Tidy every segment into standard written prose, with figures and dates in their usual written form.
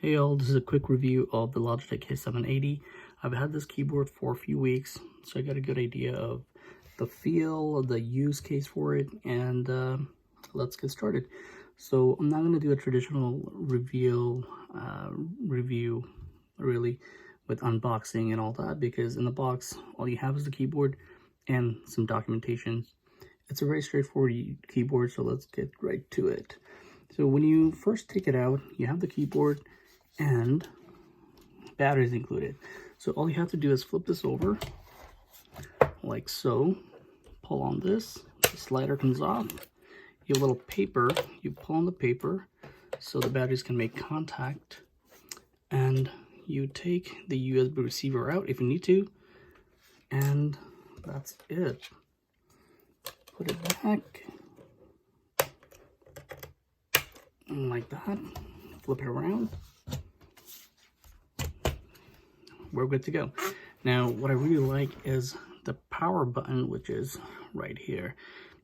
Hey all, this is a quick review of the Logitech K780. I've had this keyboard for a few weeks, so I got a good idea of the feel, the use case for it, and let's get started. So I'm not going to do a traditional review really with unboxing and all that, because in the box all you have is the keyboard and some documentation. It's a very straightforward keyboard, so let's get right to it. So when you first take it out, you have the keyboard and batteries included. So all you have to do is flip this over like so, pull on this, the slider comes off, you have a little paper, you pull on the paper so the batteries can make contact, and you take the USB receiver out if you need to, and that's it. Put it back like that, flip it around. We're good to go. Now, what I really like is the power button, which is right here.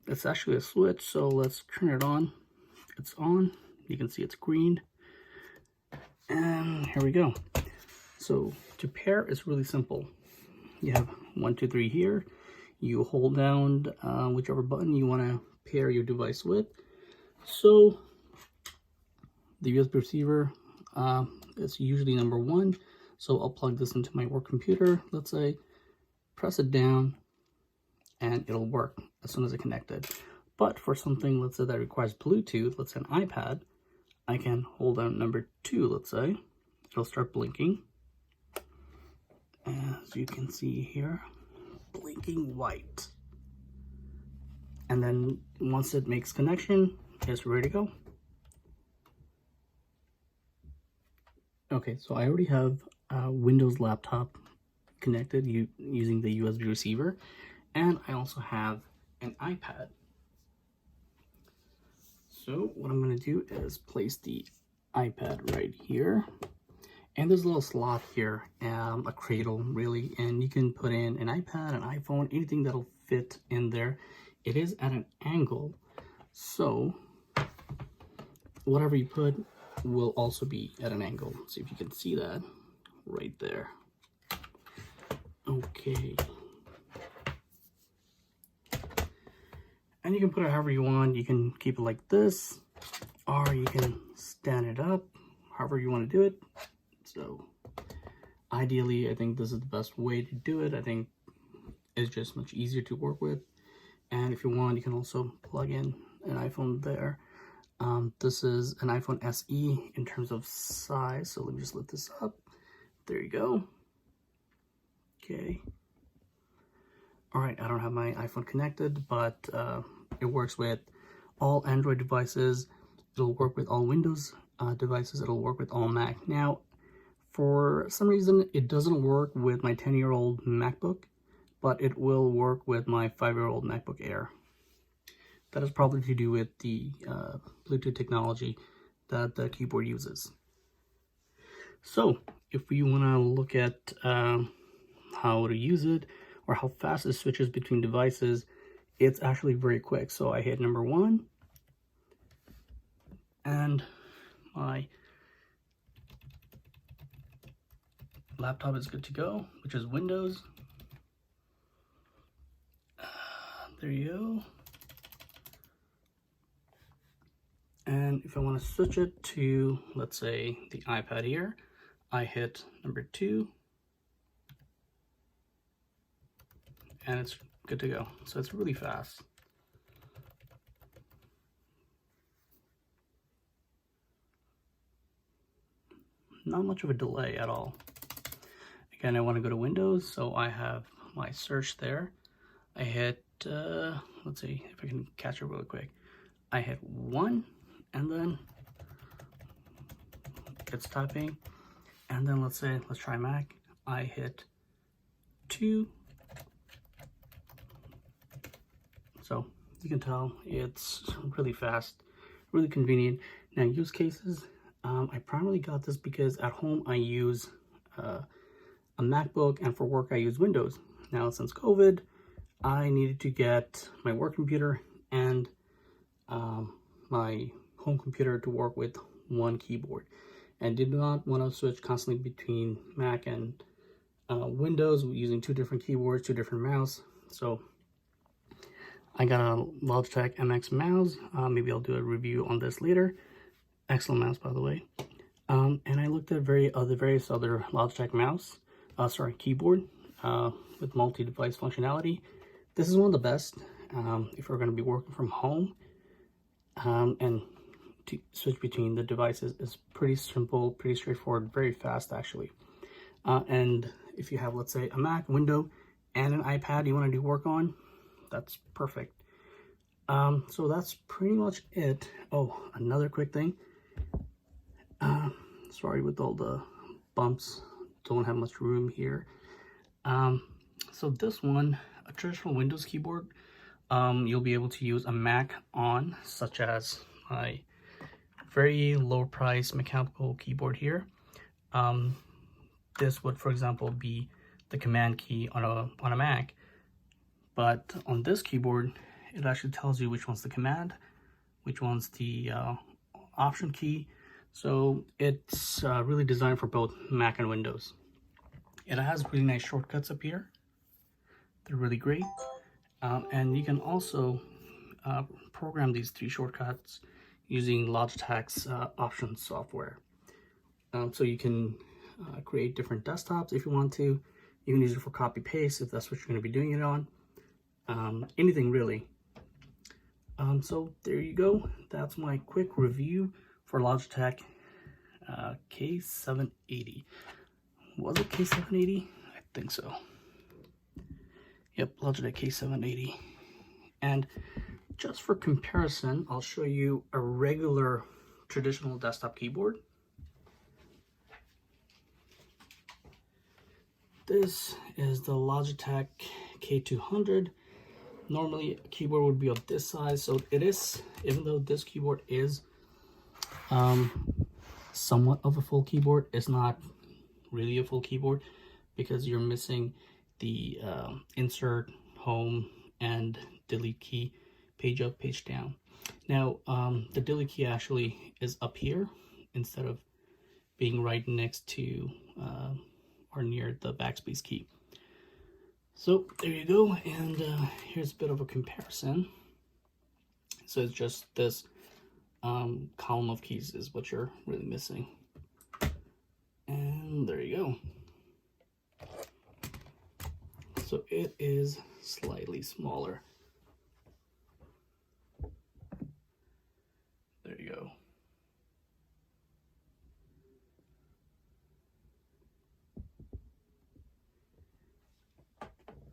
It's actually a switch, so let's turn it on. It's on. You can see it's green. And here we go. So to pair, it's really simple. You have 1, 2, 3 here. You hold down whichever button you want to pair your device with. So the USB receiver is usually number 1. So I'll plug this into my work computer, let's say, press it down, and it'll work as soon as it's connected. But for something, let's say, that requires Bluetooth, let's say an iPad, I can hold down number 2, let's say. It'll start blinking. As you can see here, blinking white. And then once it makes connection, it's ready to go. Okay, so I already have a Windows laptop connected using the USB receiver, and I also have an iPad. So what I'm going to do is place the iPad right here, and there's a little slot here, a cradle really, and you can put in an iPad, an iPhone, anything that'll fit in there. It is at an angle, so whatever you put will also be at an angle. See if you can see that right there. Okay. And you can put it however you want. You can keep it like this, or you can stand it up, however you want to do it. So ideally, I think this is the best way to do it. I think it's just much easier to work with. And if you want, you can also plug in an iPhone there. This is an iPhone SE in terms of size, so let me just lift this up. There you go. Okay. All right, I don't have my iPhone connected, but it works with all Android devices. It'll work with all Windows devices. It'll work with all Mac. Now, for some reason, it doesn't work with my 10-year-old MacBook, but it will work with my 5-year-old MacBook Air. That is probably to do with the Bluetooth technology that the keyboard uses. So if we want to look at how to use it, or how fast it switches between devices, it's actually very quick. So I hit number 1, and my laptop is good to go, which is Windows. There you go. And if I want to switch it to, let's say, the iPad here, I hit number 2, and it's good to go. So it's really fast. Not much of a delay at all. Again, I want to go to Windows, so I have my search there. I hit, let's see if I can catch it really quick. I hit 1, and then it's typing. And then let's try Mac. I hit 2. So you can tell it's really fast, really convenient. Now, use cases. I primarily got this because at home I use a MacBook, and for work I use Windows. Now, since COVID, I needed to get my work computer and my home computer to work with one keyboard. and did not want to switch constantly between Mac and Windows using two different keyboards, two different mouse. So I got a Logitech MX mouse. Maybe I'll do a review on this later. Excellent mouse, by the way. And I looked at various other Logitech keyboard with multi-device functionality. This is one of the best if you're going to be working from home, and to switch between the devices is pretty simple, pretty straightforward, very fast actually. And if you have, let's say, a Mac, Windows, and an iPad you want to do work on, that's perfect. So that's pretty much it. Oh, another quick thing. Sorry with all the bumps, don't have much room here. So this one, a traditional Windows keyboard, you'll be able to use a Mac on, such as my very low price mechanical keyboard here. This would, for example, be the command key on a Mac, but on this keyboard it actually tells you which one's the command, which one's the option key. So it's really designed for both Mac and Windows. It has really nice shortcuts up here. They're really great. And you can also program these 3 shortcuts using Logitech's options software. So you can create different desktops if you want to. You can use it for copy paste if that's what you're going to be doing it on. Anything really. So there you go. That's my quick review for Logitech K780. Was it K780? I think so. Yep, Logitech K780. And just for comparison, I'll show you a regular traditional desktop keyboard. This is the Logitech K200. Normally a keyboard would be of this size, so it is, even though this keyboard is somewhat of a full keyboard, it's not really a full keyboard because you're missing the insert, home, and delete key, page up, page down. Now the delete key actually is up here instead of being right next to or near the backspace key. So there you go, and here's a bit of a comparison. So it's just this column of keys is what you're really missing. And there you go. So it is slightly smaller. There you go.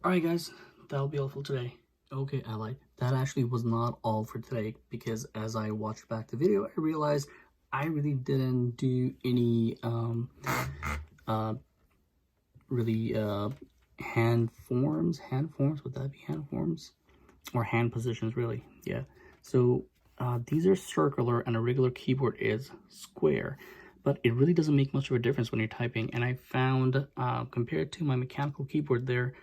Alright guys, that'll be all for today. Okay, Ally, that actually was not all for today, because as I watched back the video, I realized I really didn't do any hand forms, would that be hand forms? Or hand positions, really, yeah. So these are circular and a regular keyboard is square, but it really doesn't make much of a difference when you're typing. And I found, compared to my mechanical keyboard there,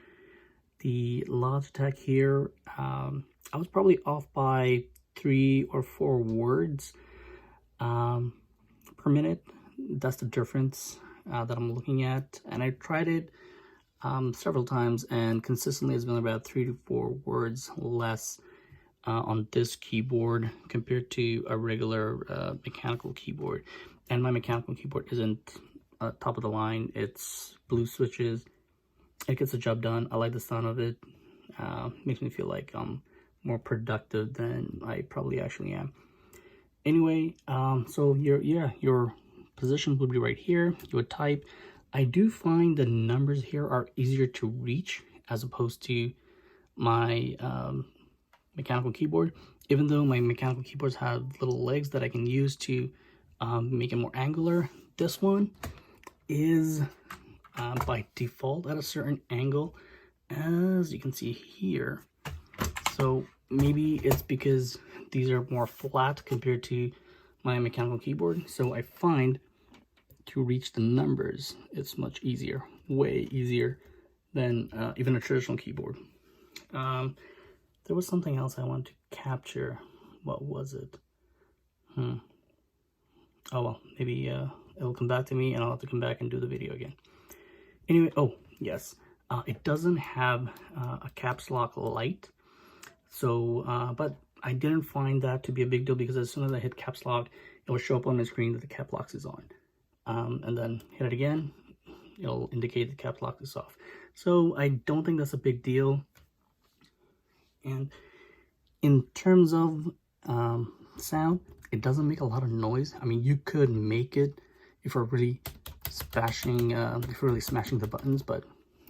the Logitech here, I was probably off by 3 or 4 words per minute. That's the difference that I'm looking at. And I tried it several times, and consistently it's been about 3 to 4 words less on this keyboard compared to a regular mechanical keyboard. And my mechanical keyboard isn't top of the line. It's blue switches. It gets the job done. I like the sound of it. Makes me feel like I'm more productive than I probably actually am. Anyway, so your position would be right here. You would type. I do find the numbers here are easier to reach as opposed to my mechanical keyboard. Even though my mechanical keyboards have little legs that I can use to make it more angular, this one is by default at a certain angle, as you can see here. So maybe it's because these are more flat compared to my mechanical keyboard. So I find to reach the numbers, it's much easier, way easier than even a traditional keyboard. There was something else I wanted to capture. What was it? Oh well, maybe it'll come back to me and I'll have to come back and do the video again. Anyway, oh yes, it doesn't have a caps lock light, so but I didn't find that to be a big deal, because as soon as I hit caps lock, it will show up on the screen that the cap lock is on, and then hit it again, it'll indicate the caps lock is off. So I don't think that's a big deal. And in terms of sound, it doesn't make a lot of noise. I mean, you could make it if you're really smashing the buttons, but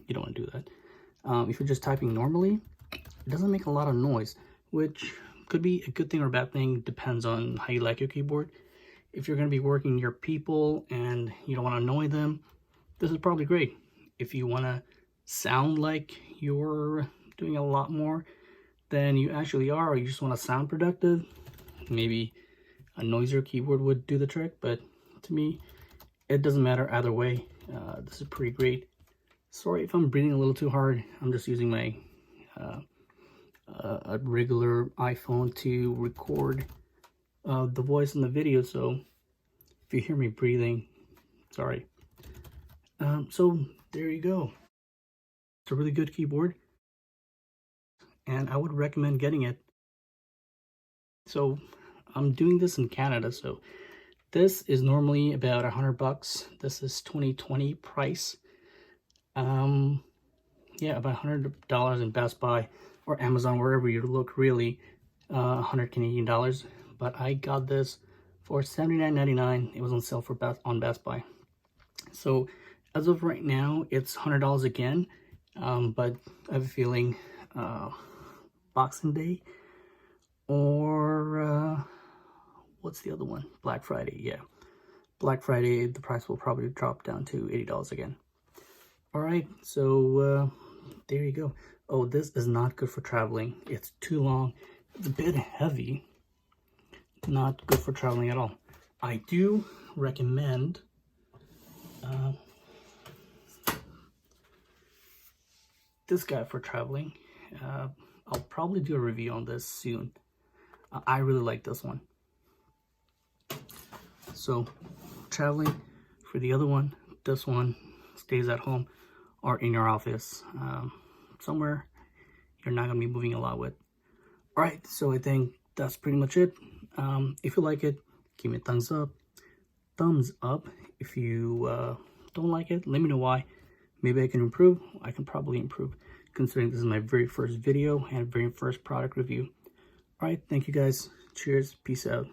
you don't want to do that. If you're just typing normally, it doesn't make a lot of noise, which could be a good thing or a bad thing, depends on how you like your keyboard. If you're going to be working near people and you don't want to annoy them, this is probably great. If you want to sound like you're doing a lot more than you actually are, or you just want to sound productive, maybe a noisier keyboard would do the trick. But to me, it doesn't matter either way. This is pretty great. Sorry if I'm breathing a little too hard. I'm just using my a regular iPhone to record the voice in the video, so if you hear me breathing, sorry. So there you go. It's a really good keyboard, and I would recommend getting it. So I'm doing this in Canada, so this is normally about $100. This is 2020 price. Yeah, about $100 in Best Buy or Amazon, wherever you look, really, 100 Canadian dollars. But I got this for $79.99. It was on sale on Best Buy. So as of right now, it's $100 again. But I have a feeling Boxing Day or what's the other one? Black Friday. Yeah, Black Friday, the price will probably drop down to $80 again. All right, so there you go. Oh, this is not good for traveling. It's too long. It's a bit heavy. Not good for traveling at all. I do recommend this guy for traveling. I'll probably do a review on this soon. I really like this one. So traveling for the other one, this one stays at home or in your office, somewhere you're not gonna be moving a lot with. All right, so I think that's pretty much it. If you like it, give me a thumbs up. If you don't like it, let me know why. Maybe I can improve. I can probably improve, considering this is my very first video and very first product review. All right, thank you guys. Cheers, peace out.